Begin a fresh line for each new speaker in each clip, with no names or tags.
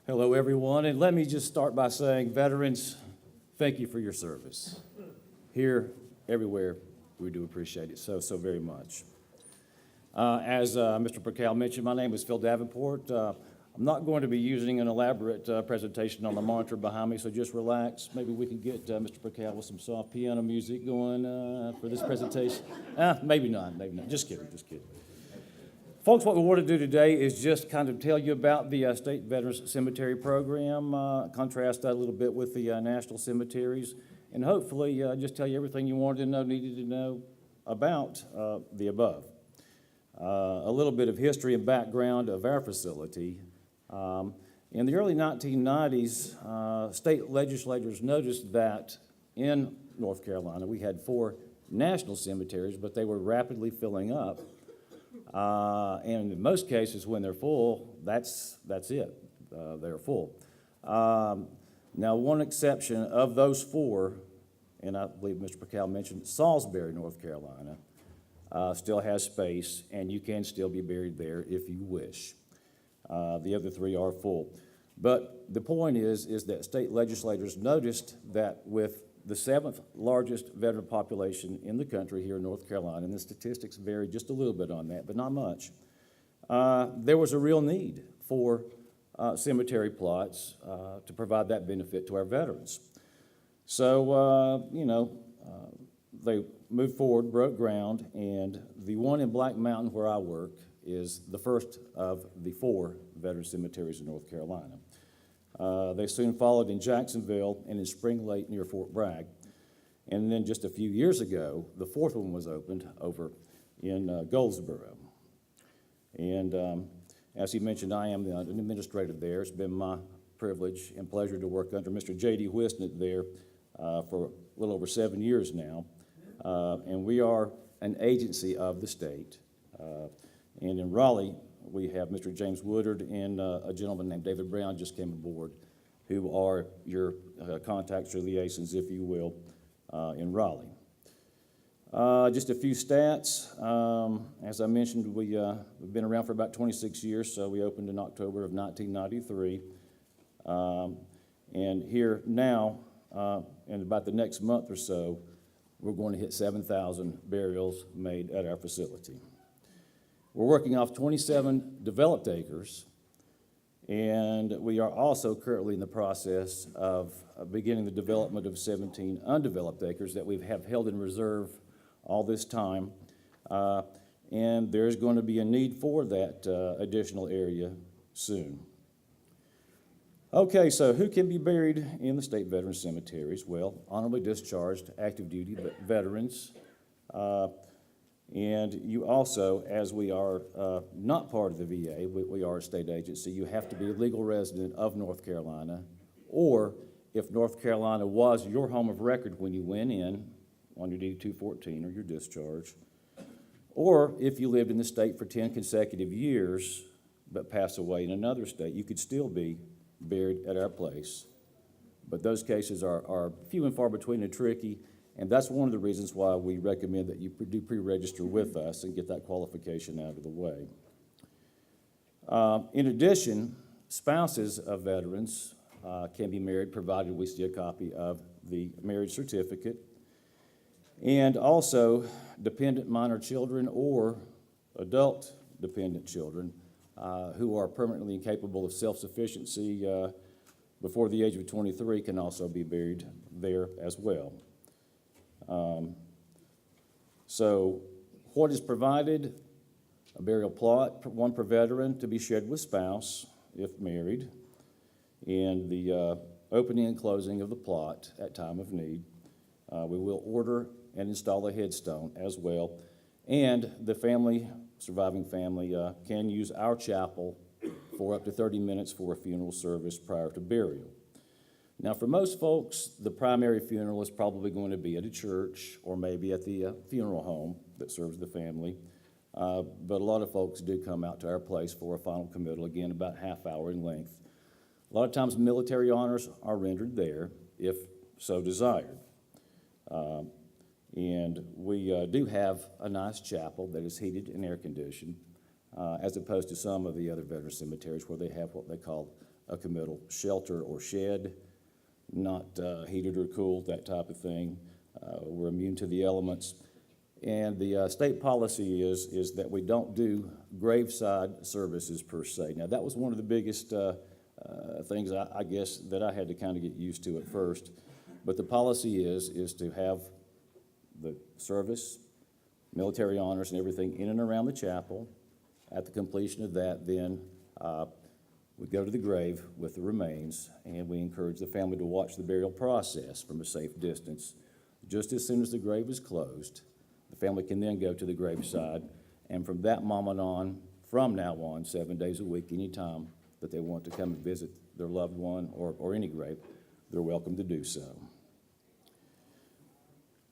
Hello, everyone, and let me just start by saying, veterans, thank you for your service. Here, everywhere, we do appreciate it so very much. As Mr. Percal mentioned, my name is Phil Davenport. I'm not going to be using an elaborate presentation on the monitor behind me, so just relax. Maybe we can get Mr. Percal with some soft piano music going for this presentation. Maybe not. Just kidding. Folks, what we want to do today is just kind of tell you about the State Veterans Cemetery Program, contrast that a little bit with the National Cemeteries, and hopefully just tell you everything you wanted to know, needed to know about the above. A little bit of history and background of our facility. In the early 1990s, state legislators noticed that in North Carolina we had 4 national cemeteries, but they were rapidly filling up. And in most cases, when they're full, that's it. They're full. Now, one exception of those 4, and I believe Mr. Percal mentioned Salisbury, North Carolina, still has space, and you can still be buried there if you wish. The other 3 are full. But the point is that state legislators noticed that with the 7th largest veteran population in the country here in North Carolina, and the statistics vary just a little bit on that, but not much, there was a real need for cemetery plots to provide that benefit to our veterans. So, they moved forward, broke ground, and the one in Black Mountain where I work is the first of the 4 veteran cemeteries in North Carolina. They soon followed in Jacksonville and in Spring Lake near Fort Bragg. And then just a few years ago, the 4th one was opened over in Goldsboro. And as he mentioned, I am an administrator there. It's been my privilege and pleasure to work under Mr. J.D. Wisnett there for a little over 7 years now. And we are an agency of the state. And in Raleigh, we have Mr. James Woodard and a gentleman named David Brown just came aboard, who are your contacts or liaisons, if you will, in Raleigh. Just a few stats. As I mentioned, we've been around for about 26 years, so we opened in October of 1993. And here now, in about the next month or so, we're going to hit 7,000 burials made at our facility. We're working off 27 developed acres, and we are also currently in the process of beginning the development of 17 undeveloped acres that we have held in reserve all this time, and there's going to be a need for that additional area soon. Okay, so who can be buried in the state veteran cemeteries? Well, honorably discharged active duty veterans, and you also, as we are not part of the VA, we are a state agency, you have to be a legal resident of North Carolina, or if North Carolina was your home of record when you went in on your D-214 or your discharge, or if you lived in the state for 10 consecutive years but passed away in another state, you could still be buried at our place. But those cases are few and far between and tricky. And that's one of the reasons why we recommend that you do pre-register with us and get that qualification out of the way. In addition, spouses of veterans can be married, provided we see a copy of the marriage certificate. And also, dependent minor children or adult dependent children who are permanently incapable of self-sufficiency before the age of 23 can also be buried there as well. So what is provided? A burial plot, one per veteran, to be shared with spouse if married, and the opening and closing of the plot at time of need. We will order and install a headstone as well, and the family, surviving family, can use our chapel for up to 30 minutes for a funeral service prior to burial. Now, for most folks, the primary funeral is probably going to be at a church or maybe at the funeral home that serves the family. But a lot of folks do come out to our place for a final committal, again, about half hour in length. A lot of times military honors are rendered there, if so desired. And we do have a nice chapel that is heated and air conditioned. as opposed to some of the other veteran cemeteries where they have what they call a committal shelter or shed, not heated or cooled, that type of thing. We're immune to the elements. And the state policy is that we don't do graveside services per se. Now, that was one of the biggest things I guess that I had to kind of get used to at first. But the policy is to have the service, military honors and everything in and around the chapel. At the completion of that, then we go to the grave with the remains, and we encourage the family to watch the burial process from a safe distance. Just as soon as the grave is closed, the family can then go to the graveside, and from that moment on, from now on, 7 days a week, anytime that they want to come and visit their loved one or any grave, they're welcome to do so.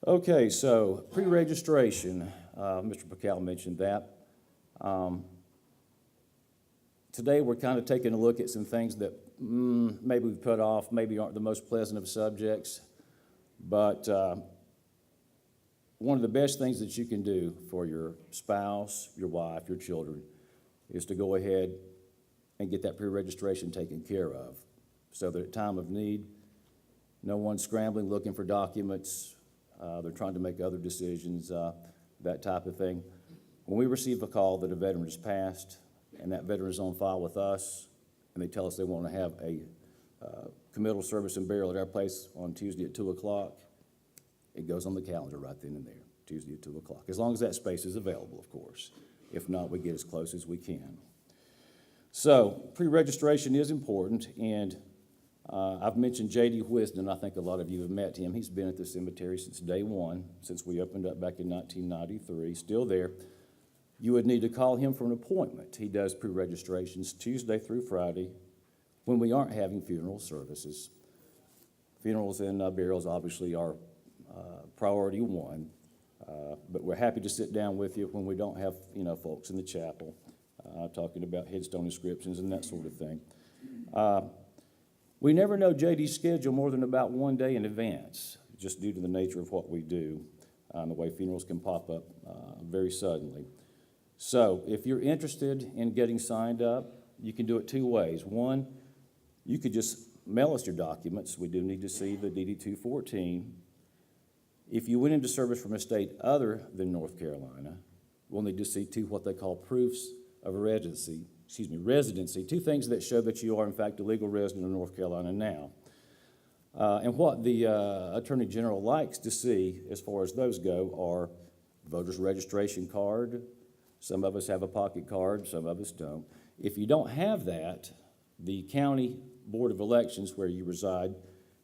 Okay, so pre-registration, Mr. Pacal mentioned that. Today we're kind of taking a look at some things that maybe we've put off, maybe aren't the most pleasant of subjects, but one of the best things that you can do for your spouse, your wife, your children, is to go ahead and get that pre-registration taken care of, so that at time of need, no one's scrambling looking for documents, they're trying to make other decisions, that type of thing. When we receive a call that a veteran has passed, and that veteran is on file with us, and they tell us they want to have a committal service and burial at our place on Tuesday at 2 o'clock, it goes on the calendar right then and there, Tuesday at 2 o'clock, as long as that space is available, of course. If not, we get as close as we can. So pre-registration is important, and I've mentioned J.D. Whiston. I think a lot of you have met him. He's been at the cemetery since day one, since we opened up back in 1993, still there. You would need to call him for an appointment. He does pre-registrations Tuesday through Friday when we aren't having funeral services. Funerals and burials obviously are priority one, but we're happy to sit down with you when we don't have, folks in the chapel talking about headstone inscriptions and that sort of thing. We never know JD's schedule more than about 1 day in advance, just due to the nature of what we do and the way funerals can pop up very suddenly. So if you're interested in getting signed up, you can do it 2 ways. One, you could just mail us your documents. We do need to see the DD 214. If you went into service from a state other than North Carolina, we'll need to see 2 what they call proofs of residency, 2 things that show that you are in fact a legal resident of North Carolina now. And what the Attorney General likes to see as far as those go are voter's registration card. Some of us have a pocket card, some of us don't. If you don't have that, the County Board of Elections where you reside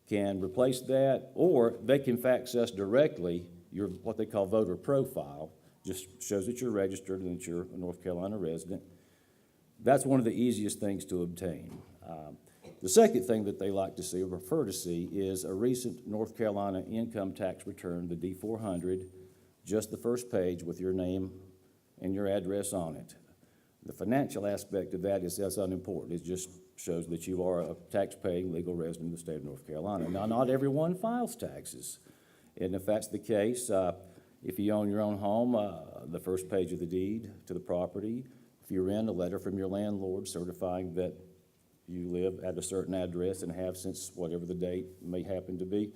can replace that, or they can fax us directly your what they call voter profile. Just shows that you're registered and that you're a North Carolina resident. That's one of the easiest things to obtain. The second thing that they like to see or prefer to see is a recent North Carolina income tax return, the D400, just the first page with your name and your address on it. The financial aspect of that is that's unimportant. It just shows that you are a tax-paying legal resident of the state of North Carolina. Now, not everyone files taxes. And if that's the case, if you own your own home, the first page of the deed to the property. If you rent, a letter from your landlord certifying that you live at a certain address and have since whatever the date may happen to be.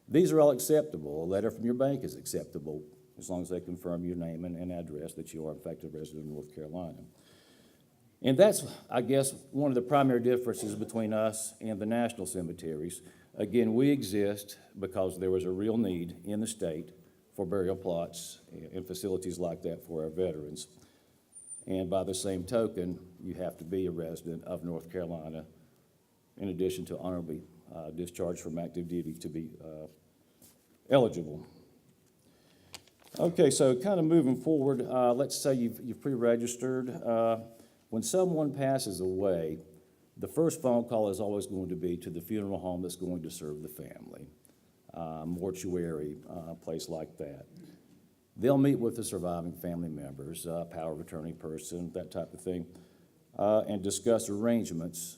These are all acceptable. A letter from your bank is acceptable as long as they confirm your name and address that you are in fact a resident of North Carolina. And that's, I guess, one of the primary differences between us and the national cemeteries. Again, we exist because there was a real need in the state for burial plots and facilities like that for our veterans. And by the same token, you have to be a resident of North Carolina in addition to honorably discharged from active duty to be eligible. Okay, so kind of moving forward, let's say you've pre-registered. When someone passes away, the first phone call is always going to be to the funeral home that's going to serve the family, mortuary, place like that. They'll meet with the surviving family members, power of attorney person, that type of thing, and discuss arrangements,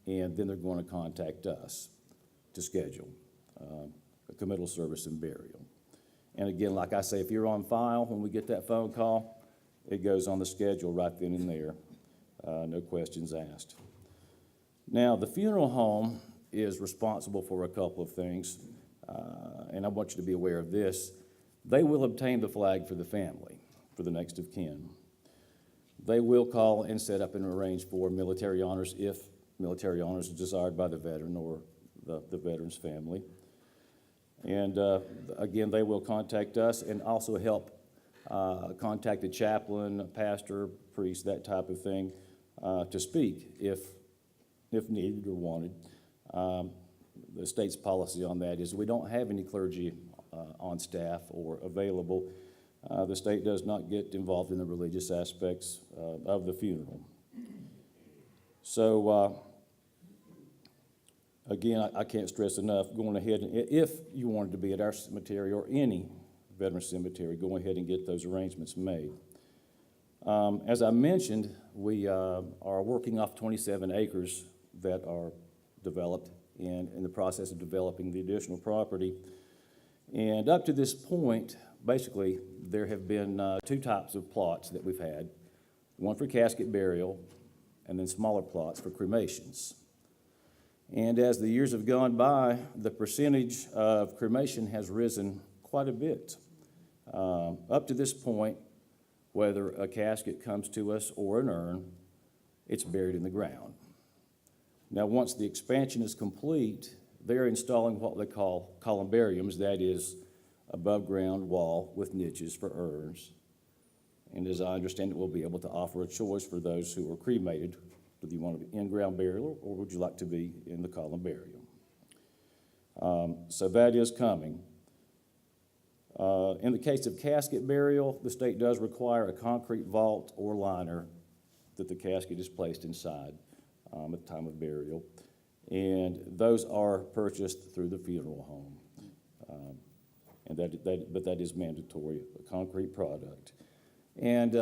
and then they're going to contact us to schedule a committal service and burial. And again, like I say, if you're on file when we get that phone call, it goes on the schedule right then and there, no questions asked. Now, the funeral home is responsible for a couple of things, and I want you to be aware of this. They will obtain the flag for the family, for the next of kin. They will call and set up and arrange for military honors if military honors is desired by the veteran or the veteran's family. And again, they will contact us and also help contact the chaplain, pastor, priest, that type of thing, to speak if needed or wanted. The state's policy on that is we don't have any clergy on staff or available. The state does not get involved in the religious aspects of the funeral. So, again, I can't stress enough, going ahead, and if you wanted to be at our cemetery or any veteran cemetery, go ahead and get those arrangements made. As I mentioned, we are working off 27 acres that are developed and in the process of developing the additional property. And up to this point, basically, there have been two types of plots that we've had, one for casket burial and then smaller plots for cremations. And as the years have gone by, the percentage of cremation has risen quite a bit. Up to this point, whether a casket comes to us or an urn, it's buried in the ground. Now, once the expansion is complete, they're installing what they call columbariums, that is, above ground wall with niches for urns. And as I understand it, we'll be able to offer a choice for those who are cremated. Do you want to be in-ground burial or would you like to be in the columbarium? So that is coming. In the case of casket burial, the state does require a concrete vault or liner that the casket is placed inside at the time of burial. And those are purchased through the funeral home. But that is mandatory, a concrete product. And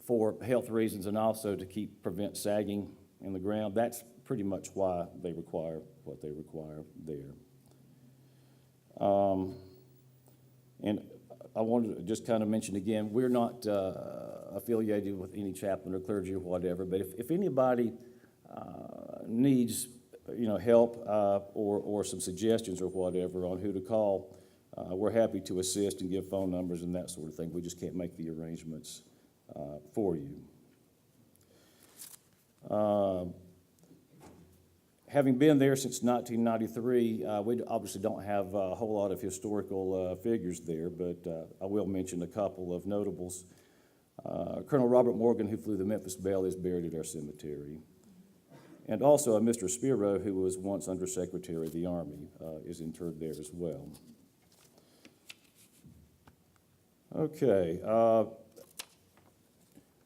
for health reasons and also to prevent sagging in the ground, that's pretty much why they require what they require there. And I wanted to just kind of mention again, we're not affiliated with any chaplain or clergy or whatever, but if anybody needs help or some suggestions or whatever on who to call, we're happy to assist and give phone numbers and that sort of thing. We just can't make the arrangements for you. Having been there since 1993, we obviously don't have a whole lot of historical figures there, but I will mention a couple of notables. Colonel Robert Morgan, who flew the Memphis Belle, is buried at our cemetery. And also a Mr. Spiro, who was once Undersecretary of the Army, is interred there as well. Okay.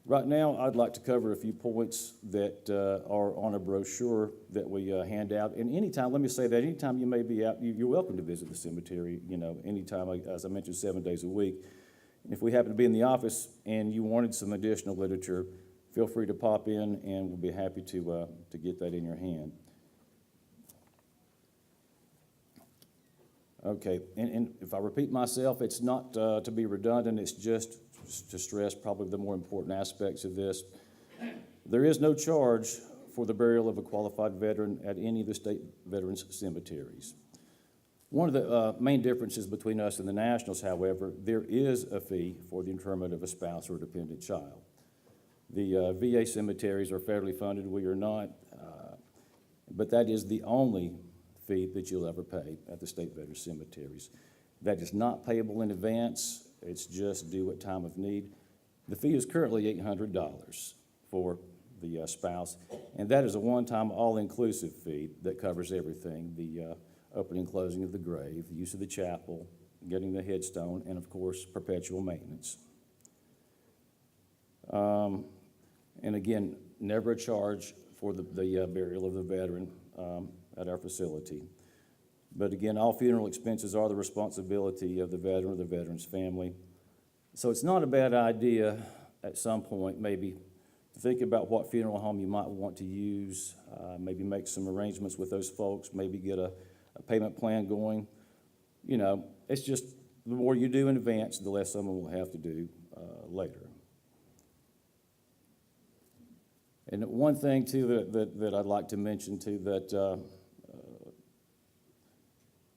Right now, I'd like to cover a few points that are on a brochure that we hand out. And anytime, let me say that, anytime you may be out, you're welcome to visit the cemetery, anytime, as I mentioned, 7 days a week. If we happen to be in the office and you wanted some additional literature, feel free to pop in and we'll be happy to get that in your hand. Okay, and if I repeat myself, it's not to be redundant, it's just to stress probably the more important aspects of this. There is no charge for the burial of a qualified veteran at any of the state veterans cemeteries. One of the main differences between us and the nationals, however, there is a fee for the interment of a spouse or dependent child. The VA cemeteries are federally funded, we are not, but that is the only fee that you'll ever pay at the state veterans cemeteries. That is not payable in advance, it's just due at time of need. The fee is currently $800 for the spouse, and that is a one-time all-inclusive fee that covers everything, the opening and closing of the grave, the use of the chapel, getting the headstone, and of course, perpetual maintenance. And again, never a charge for the burial of the veteran at our facility. But again, all funeral expenses are the responsibility of the veteran or the veteran's family. So it's not a bad idea at some point maybe to think about what funeral home you might want to use, maybe make some arrangements with those folks, maybe get a payment plan going. It's just the more you do in advance, the less someone will have to do later. And one thing too that I'd like to mention too that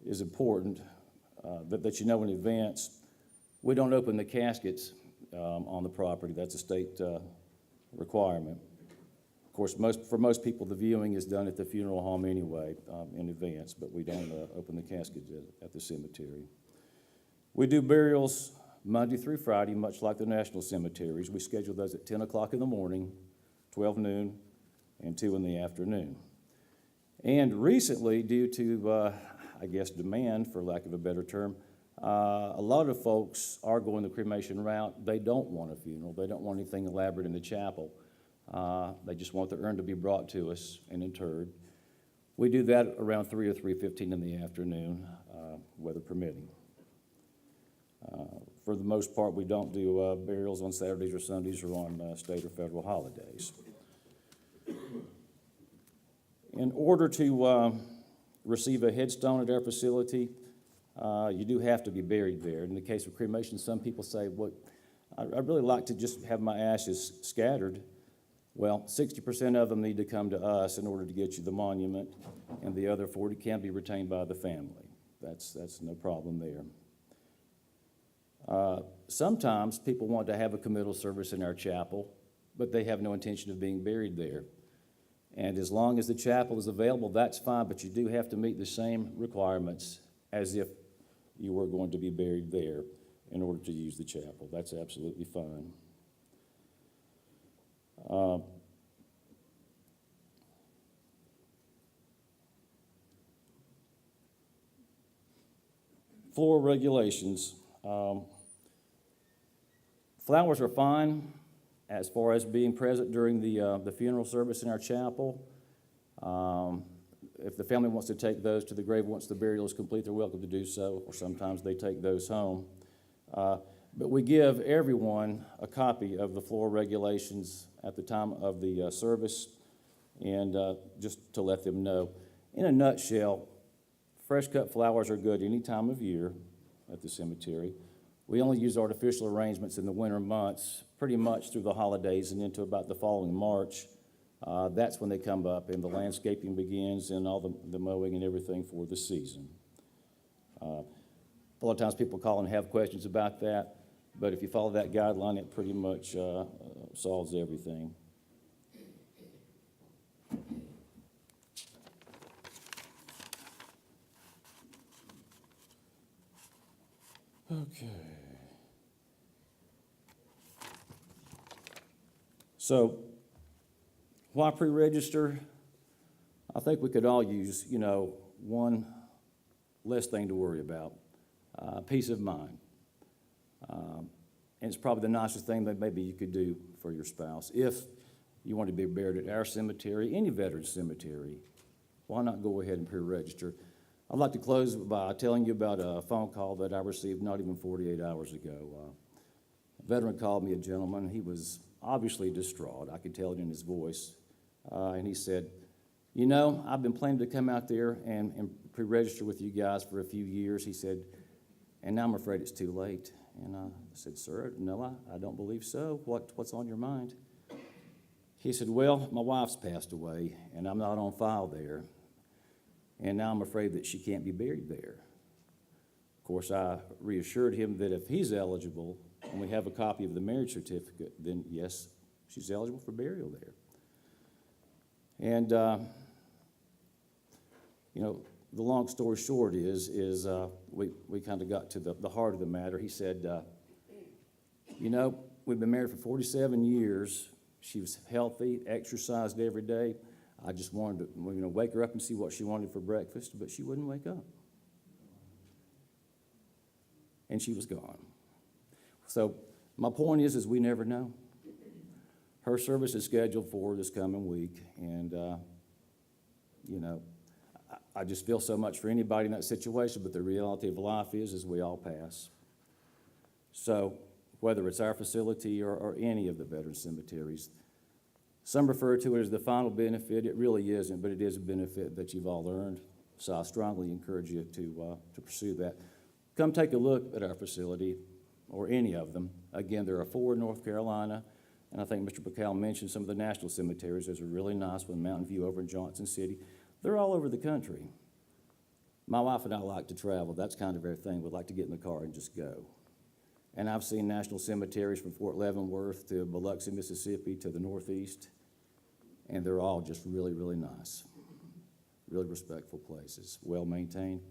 is important, that you know in advance, we don't open the caskets on the property. That's a state requirement. Of course, for most people, the viewing is done at the funeral home anyway in advance, but we don't open the caskets at the cemetery. We do burials Monday through Friday, much like the national cemeteries. We schedule those at 10 o'clock in the morning, 12 noon, and 2 in the afternoon. And recently, due to, I guess, demand, for lack of a better term, a lot of folks are going the cremation route. They don't want a funeral. They don't want anything elaborate in the chapel. They just want the urn to be brought to us and interred. We do that around 3 or 3:15 in the afternoon, weather permitting. For the most part, we don't do burials on Saturdays or Sundays or on state or federal holidays. In order to receive a headstone at our facility, you do have to be buried there. In the case of cremation, some people say, well, I'd really like to just have my ashes scattered. Well, 60% of them need to come to us in order to get you the monument, and the other 40 can be retained by the family. That's no problem there. Sometimes people want to have a committal service in our chapel, but they have no intention of being buried there. And as long as the chapel is available, that's fine, but you do have to meet the same requirements as if you were going to be buried there in order to use the chapel. That's absolutely fine. Floor regulations. Flowers are fine as far as being present during the funeral service in our chapel. If the family wants to take those to the grave once the burial is complete, they're welcome to do so, or sometimes they take those home. But we give everyone a copy of the floor regulations at the time of the service, and just to let them know. In a nutshell, fresh cut flowers are good any time of year at the cemetery. We only use artificial arrangements in the winter months, pretty much through the holidays and into about the following March. That's when they come up and the landscaping begins and all the mowing and everything for the season. A lot of times people call and have questions about that, but if you follow that guideline, it pretty much solves everything. Okay. So, why pre-register? I think we could all use, one less thing to worry about, peace of mind. And it's probably the nicest thing that maybe you could do for your spouse. If you want to be buried at our cemetery, any veteran cemetery, why not go ahead and pre-register? I'd like to close by telling you about a phone call that I received not even 48 hours ago. A veteran called me, a gentleman. He was obviously distraught. I could tell it in his voice. And he said, I've been planning to come out there and pre-register with you guys for a few years. He said, and now I'm afraid it's too late. And I said, sir, no, I don't believe so. What's on your mind? He said, well, my wife's passed away, and I'm not on file there. And now I'm afraid that she can't be buried there. Of course, I reassured him that if he's eligible, and we have a copy of the marriage certificate, then yes, she's eligible for burial there. And, the long story short is we kind of got to the heart of the matter. He said, we've been married for 47 years. She was healthy, exercised every day. I just wanted to, wake her up and see what she wanted for breakfast, but she wouldn't wake up. And she was gone. So my point is we never know. Her service is scheduled for this coming week, and, I just feel so much for anybody in that situation, but the reality of life is we all pass. So whether it's our facility or any of the veteran cemeteries, some refer to it as the final benefit. It really isn't, but it is a benefit that you've all earned. So I strongly encourage you to pursue that. Come take a look at our facility or any of them. Again, there are 4 in North Carolina, And I think Mr. Bacall mentioned some of the national cemeteries. There's a really nice one, Mountain View over in Johnson City. They're all over the country. My wife and I like to travel. That's kind of our thing. We'd like to get in the car and just go. And I've seen national cemeteries from Fort Leavenworth to Biloxi, Mississippi to the Northeast. And they're all just really, really nice. Really respectful places, well maintained.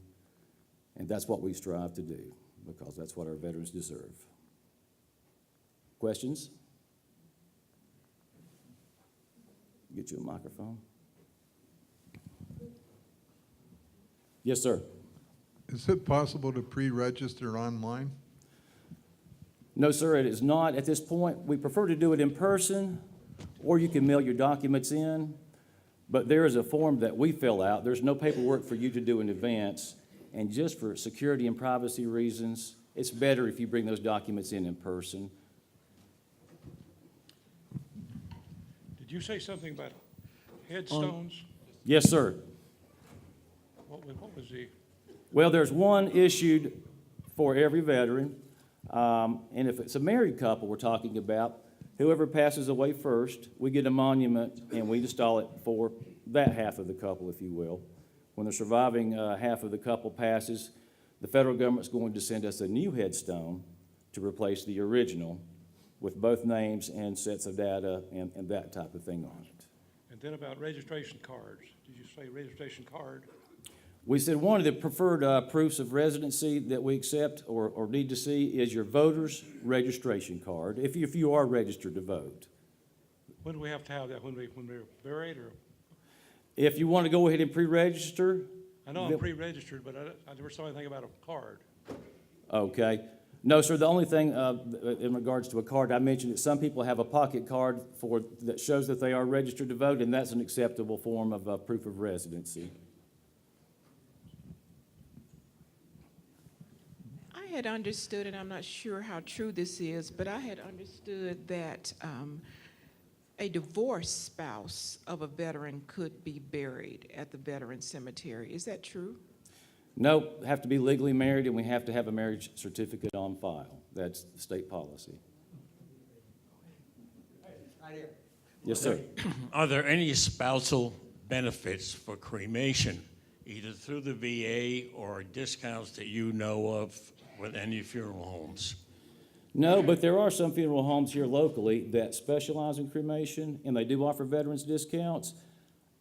And that's what we strive to do, because that's what our veterans deserve. Questions? Get you a microphone. Yes, sir.
Is it possible to pre-register online?
No, sir, it is not at this point. We prefer to do it in person, or you can mail your documents in. But there is a form that we fill out. There's no paperwork for you to do in advance. And just for security and privacy reasons, it's better if you bring those documents in person.
Did you say something about headstones?
Yes, sir.
What was the,
Well, there's one issued for every veteran. And if it's a married couple we're talking about, whoever passes away first, we get a monument and we install it for that half of the couple, if you will. When the surviving half of the couple passes, the federal government's going to send us a new headstone to replace the original with both names and sets of data and that type of thing on it.
and then about registration cards. Did you say registration card?
We said one of the preferred proofs of residency that we accept or need to see is your voter's registration card, if you are registered to vote.
When do we have to have that? When we're buried, or?
If you want to go ahead and pre-register,
I know I'm pre-registered, but I never saw anything about a card.
okay. No, sir, the only thing in regards to a card, I mentioned that some people have a pocket card that shows that they are registered to vote, and that's an acceptable form of proof of residency.
I had understood, and I'm not sure how true this is, but I had understood that a divorced spouse of a veteran could be buried at the veteran cemetery. Is that true?
No, have to be legally married, and we have to have a marriage certificate on file. That's the state policy. Yes, sir.
Are there any spousal benefits for cremation, either through the VA or discounts that you know of with any funeral homes?
No, but there are some funeral homes here locally that specialize in cremation, and they do offer veterans discounts.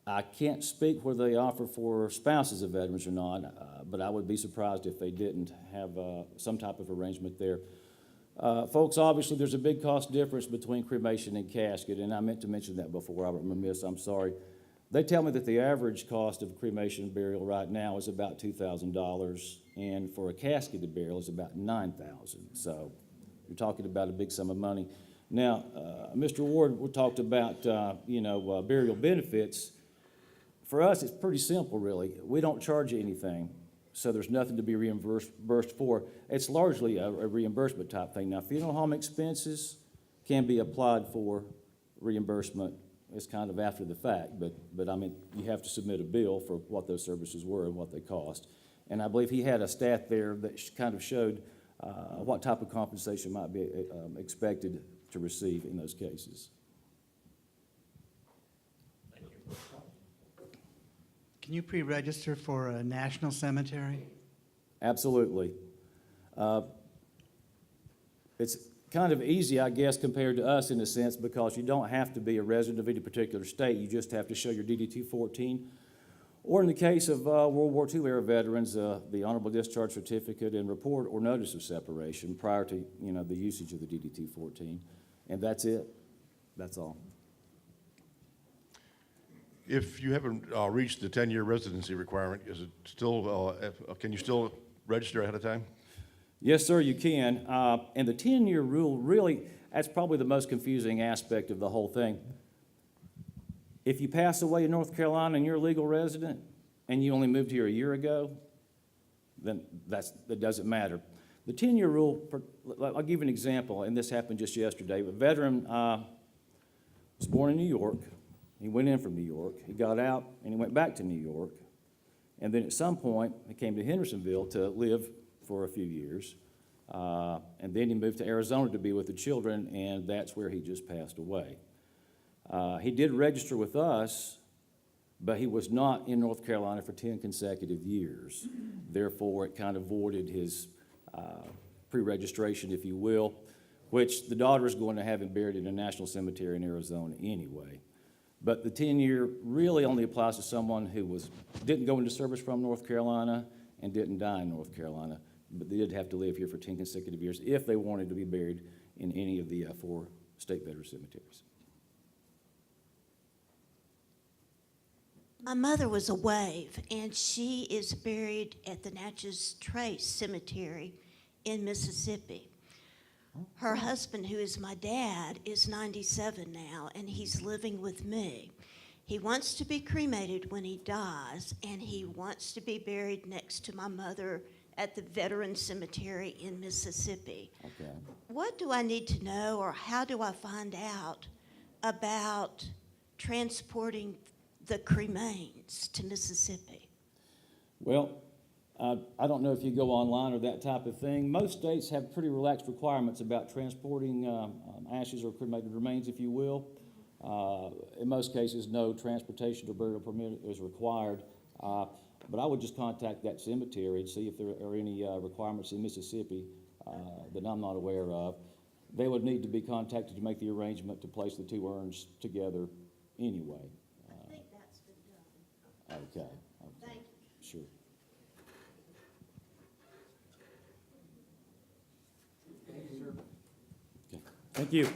I can't speak whether they offer for spouses of veterans or not, but I would be surprised if they didn't have some type of arrangement there. Folks, obviously, there's a big cost difference between cremation and casket, and I meant to mention that before. I was remiss, I'm sorry. They tell me that the average cost of cremation and burial right now is about $2,000, and for a casketed burial is about $9,000. So you're talking about a big sum of money. Now, Mr. Ward, we talked about, burial benefits. For us, it's pretty simple, really. We don't charge you anything, so there's nothing to be reimbursed for. It's largely a reimbursement type thing. Now, funeral home expenses can be applied for reimbursement. It's kind of after the fact, but I mean, you have to submit a bill for what those services were and what they cost. And I believe he had a stat there that kind of showed what type of compensation might be expected to receive in those cases.
Can you pre-register for a national cemetery?
Absolutely. It's kind of easy, I guess, compared to us in a sense, because you don't have to be a resident of any particular state. You just have to show your DD-214. Or in the case of World War II era veterans, the honorable discharge certificate and report or notice of separation prior to, the usage of the DD-214. And that's it. That's all.
If you haven't reached the 10-year residency requirement, is it still, can you still register ahead of time?
Yes, sir, you can. And the 10-year rule, really, that's probably the most confusing aspect of the whole thing. If you pass away in North Carolina and you're a legal resident and you only moved here a year ago, then that doesn't matter. The 10-year rule, I'll give you an example, and this happened just yesterday. A veteran was born in New York. He went in from New York. He got out, and he went back to New York. And then at some point, he came to Hendersonville to live for a few years. And then he moved to Arizona to be with the children, and that's where he just passed away. He did register with us, but he was not in North Carolina for 10 consecutive years. Therefore, it kind of voided his pre-registration, if you will, which the daughter is going to have him buried in a national cemetery in Arizona anyway. But the 10-year really only applies to someone who didn't go into service from North Carolina and didn't die in North Carolina, but they did have to live here for 10 consecutive years if they wanted to be buried in any of the 4 state veteran cemeteries.
My mother was a wave, and she is buried at the Natchez Trace Cemetery in Mississippi. Her husband, who is my dad, is 97 now, and he's living with me. He wants to be cremated when he dies, and he wants to be buried next to my mother at the Veteran Cemetery in Mississippi.
Okay.
What do I need to know, or how do I find out about transporting the cremains to Mississippi?
Well, I don't know if you go online or that type of thing. Most states have pretty relaxed requirements about transporting ashes or cremated remains, if you will. In most cases, no transportation or burial permit is required. But I would just contact that cemetery and see if there are any requirements in Mississippi that I'm not aware of. They would need to be contacted to make the arrangement to place the 2 urns together anyway.
I think that's been done.
Okay.
Thank you.
Sure. Okay. Thank you.